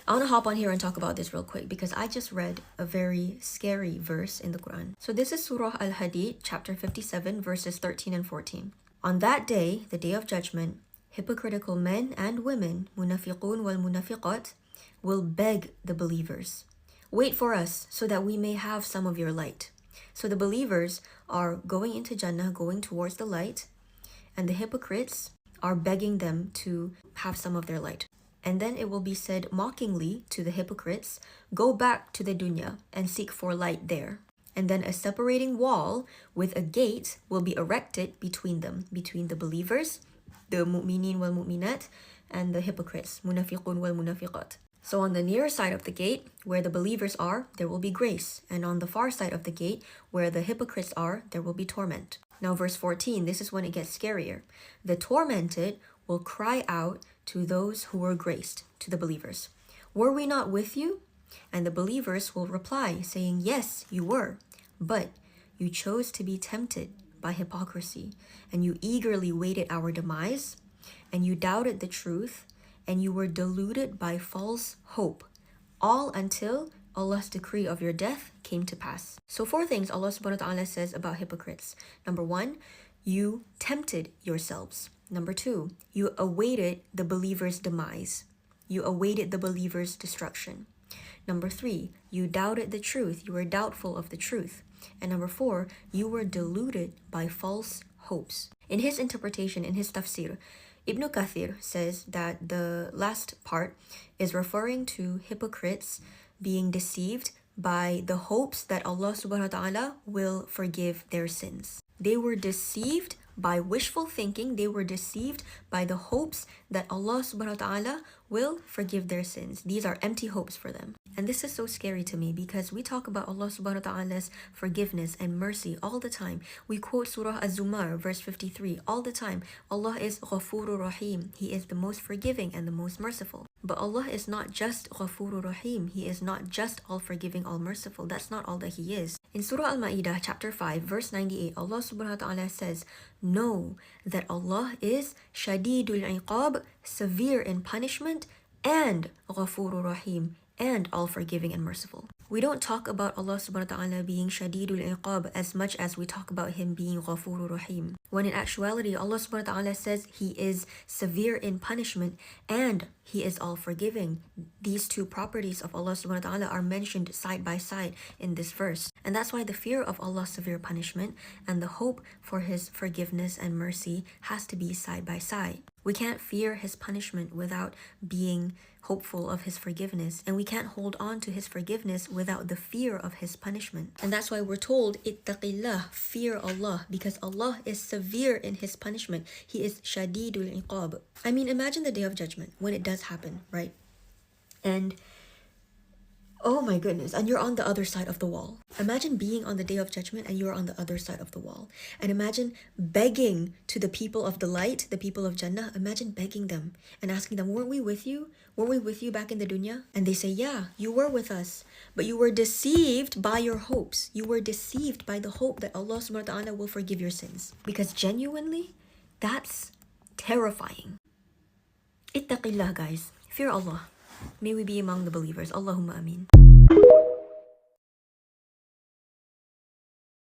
I want to hop on here and talk about this real quick because I just read a very scary verse in the Quran. So this is Surah Al-Hadid, chapter 57, verses 13 and 14. On that day, the day of judgment, hypocritical men and women, munafiqun wal munafiqat, will beg the believers, wait for us so that we may have some of your light. So the believers are going into Jannah, going towards the light, and the hypocrites are begging them to have some of their light. And then it will be said mockingly to the hypocrites, go back to the dunya and seek for light there. And then a separating wall with a gate will be erected between them, between the believers, the mu'minin wal mu'minat, and the hypocrites, munafiqun wal munafiqat. So on the near side of the gate, where the believers are, there will be grace. And on the far side of the gate, where the hypocrites are, there will be torment. Now verse 14, this is when it gets scarier. The tormented will cry out to those who were graced, to the believers. Were we not with you? And the believers will reply, saying, yes, you were. But you chose to be tempted by hypocrisy, and you eagerly waited our demise, and you doubted the truth, and you were deluded by false hope, all until Allah's decree of your death came to pass. So 4 things Allah subhanahu wa ta'ala says about hypocrites. Number 1, you tempted yourselves. Number 2, you awaited the believer's demise. You awaited the believer's destruction. Number 3, you doubted the truth. You were doubtful of the truth. And number 4, you were deluded by false hopes. In his interpretation, in his tafsir, Ibn Kathir says that the last part is referring to hypocrites being deceived by the hopes that Allah subhanahu wa ta'ala will forgive their sins. They were deceived by wishful thinking. They were deceived by the hopes that Allah subhanahu wa ta'ala will forgive their sins. These are empty hopes for them. And this is so scary to me because we talk about Allah subhanahu wa ta'ala's forgiveness and mercy all the time. We quote Surah Az-Zumar, verse 53, all the time. Allah is Ghafurur Rahim. He is the most forgiving and the most merciful. But Allah is not just Ghafurur Rahim. He is not just all forgiving, all merciful. That's not all that He is. In Surah Al-Ma'idah, chapter 5, verse 98, Allah subhanahu wa ta'ala says, know that Allah is Shadidul Iqab, severe in punishment, and Ghafurur Rahim, and all forgiving and merciful. We don't talk about Allah subhanahu wa ta'ala being Shadidul Iqab as much as we talk about Him being Ghafurur Rahim. When in actuality, Allah subhanahu wa ta'ala says He is severe in punishment and He is all forgiving. These 2 properties of Allah subhanahu wa ta'ala are mentioned side by side in this verse. And that's why the fear of Allah's severe punishment and the hope for His forgiveness and mercy has to be side by side. We can't fear His punishment without being hopeful of His forgiveness, and we can't hold on to His forgiveness without the fear of His punishment. And that's why we're told, ittaqillah, fear Allah, because Allah is severe in His punishment. He is shadidul iqab. I mean, imagine the day of judgment when it does happen, right? And oh my goodness, and you're on the other side of the wall. Imagine being on the day of judgment and you're on the other side of the wall. And imagine begging to the people of the light, the people of Jannah. Imagine begging them and asking them, weren't we with you? Were we with you back in the dunya? And they say, yeah, you were with us. But you were deceived by your hopes. You were deceived by the hope that Allah subhanahu wa ta'ala will forgive your sins. Because genuinely, that's terrifying. Ittaqillah, guys. Fear Allah. May we be among the believers. Allahumma ameen.